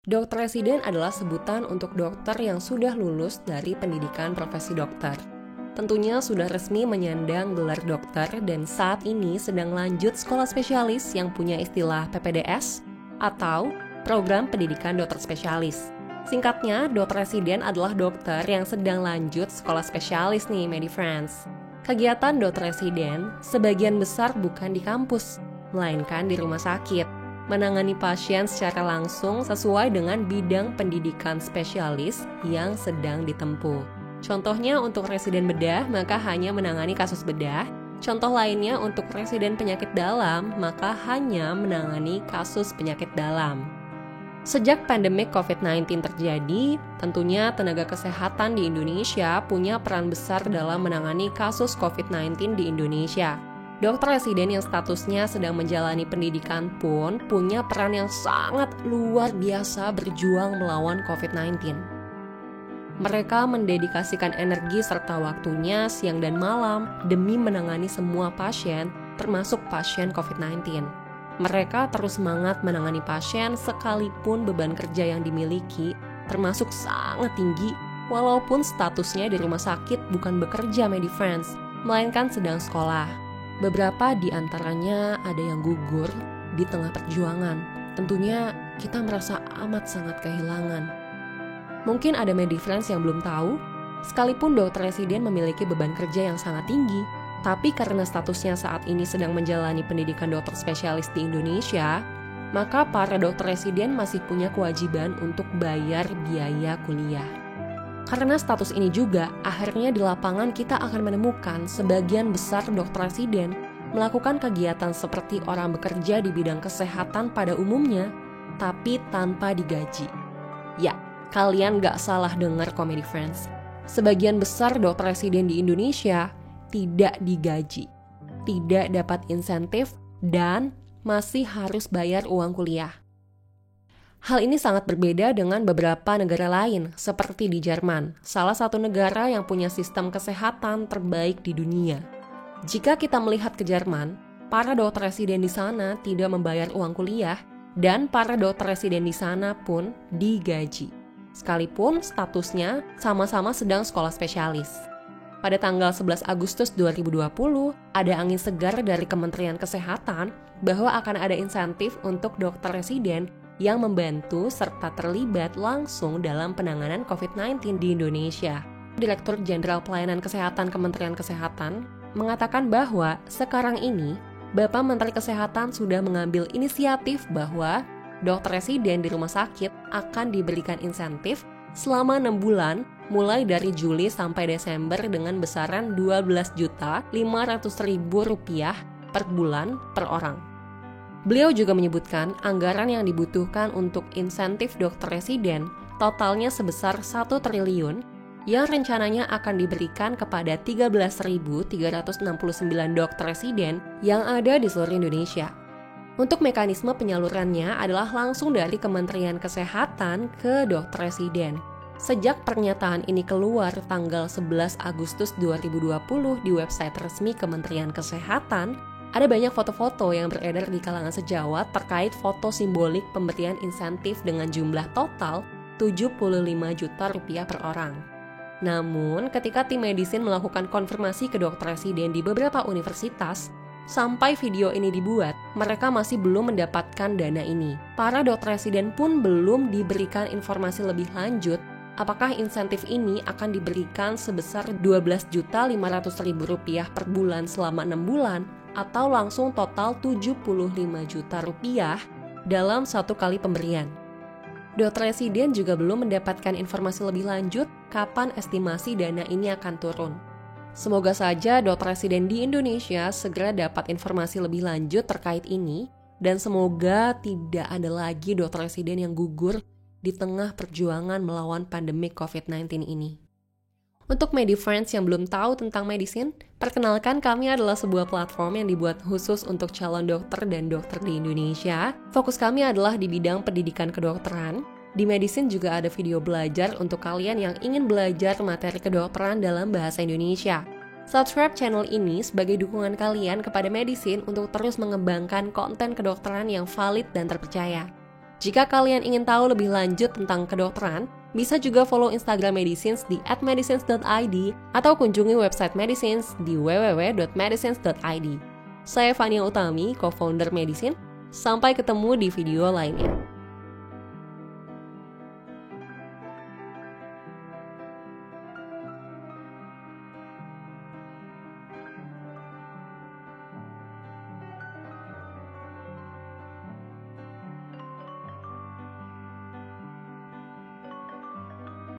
Dokter residen adalah sebutan untuk dokter yang sudah lulus dari pendidikan profesi dokter. Tentunya sudah resmi menyandang gelar dokter dan saat ini sedang lanjut sekolah spesialis yang punya istilah PPDS atau Program Pendidikan Dokter Spesialis. Singkatnya, dokter residen adalah dokter yang sedang lanjut sekolah spesialis nih, MediFriends. Kegiatan dokter residen sebagian besar bukan di kampus, melainkan di rumah sakit, menangani pasien secara langsung sesuai dengan bidang pendidikan spesialis yang sedang ditempuh. Contohnya untuk residen bedah, maka hanya menangani kasus bedah. Contoh lainnya untuk residen penyakit dalam, maka hanya menangani kasus penyakit dalam. Sejak pandemi COVID-19 terjadi, tentunya tenaga kesehatan di Indonesia punya peran besar dalam menangani kasus COVID-19 di Indonesia. Dokter residen yang statusnya sedang menjalani pendidikan pun punya peran yang sangat luar biasa berjuang melawan COVID-19. Mereka mendedikasikan energi serta waktunya siang dan malam demi menangani semua pasien, termasuk pasien COVID-19. Mereka terus semangat menangani pasien sekalipun beban kerja yang dimiliki termasuk sangat tinggi walaupun statusnya di rumah sakit bukan bekerja MediFriends, melainkan sedang sekolah. Beberapa di antaranya ada yang gugur di tengah perjuangan. Tentunya kita merasa amat sangat kehilangan. Mungkin ada MediFriends yang belum tahu, sekalipun dokter residen memiliki beban kerja yang sangat tinggi, tapi karena statusnya saat ini sedang menjalani pendidikan dokter spesialis di Indonesia, maka para dokter residen masih punya kewajiban untuk bayar biaya kuliah. Karena status ini juga, akhirnya di lapangan kita akan menemukan sebagian besar dokter residen melakukan kegiatan seperti orang bekerja di bidang kesehatan pada umumnya, tapi tanpa digaji. Ya, kalian gak salah dengar MediFriends. Sebagian besar dokter residen di Indonesia tidak digaji, tidak dapat insentif, dan masih harus bayar uang kuliah. Hal ini sangat berbeda dengan beberapa negara lain, seperti di Jerman, salah satu negara yang punya sistem kesehatan terbaik di dunia. Jika kita melihat ke Jerman, para dokter residen di sana tidak membayar uang kuliah, dan para dokter residen di sana pun digaji. Sekalipun statusnya sama-sama sedang sekolah spesialis. Pada tanggal 11 Agustus 2020, ada angin segar dari Kementerian Kesehatan bahwa akan ada insentif untuk dokter residen yang membantu serta terlibat langsung dalam penanganan COVID-19 di Indonesia. Direktur Jenderal Pelayanan Kesehatan Kementerian Kesehatan mengatakan bahwa sekarang ini Bapak Menteri Kesehatan sudah mengambil inisiatif bahwa dokter residen di rumah sakit akan diberikan insentif selama 6 bulan mulai dari Juli sampai Desember dengan besaran Rp12.500.000 per bulan per orang. Beliau juga menyebutkan anggaran yang dibutuhkan untuk insentif dokter residen totalnya sebesar 1 triliun yang rencananya akan diberikan kepada 13.369 dokter residen yang ada di seluruh Indonesia. Untuk mekanisme penyalurannya adalah langsung dari Kementerian Kesehatan ke dokter residen. Sejak pernyataan ini keluar tanggal 11 Agustus 2020 di website resmi Kementerian Kesehatan, ada banyak foto-foto yang beredar di kalangan sejawat terkait foto simbolik pemberian insentif dengan jumlah total Rp75 juta per orang. Namun, ketika tim medicine melakukan konfirmasi ke dokter residen di beberapa universitas, sampai video ini dibuat, mereka masih belum mendapatkan dana ini. Para dokter residen pun belum diberikan informasi lebih lanjut apakah insentif ini akan diberikan sebesar Rp12.500.000 per bulan selama 6 bulan atau langsung total Rp75 juta dalam satu kali pemberian. Dokter residen juga belum mendapatkan informasi lebih lanjut kapan estimasi dana ini akan turun. Semoga saja dokter residen di Indonesia segera dapat informasi lebih lanjut terkait ini dan semoga tidak ada lagi dokter residen yang gugur di tengah perjuangan melawan pandemi COVID-19 ini. Untuk MediFriends yang belum tahu tentang medicine, perkenalkan kami adalah sebuah platform yang dibuat khusus untuk calon dokter dan dokter di Indonesia. Fokus kami adalah di bidang pendidikan kedokteran. Di medicine juga ada video belajar untuk kalian yang ingin belajar materi kedokteran dalam bahasa Indonesia. Subscribe channel ini sebagai dukungan kalian kepada medicine untuk terus mengembangkan konten kedokteran yang valid dan terpercaya. Jika kalian ingin tahu lebih lanjut tentang kedokteran, bisa juga follow Instagram Medicines di @medicines.id atau kunjungi website Medicines di www.medicines.id. Saya Fania Utami, co-founder Medicine. Sampai ketemu di video lainnya.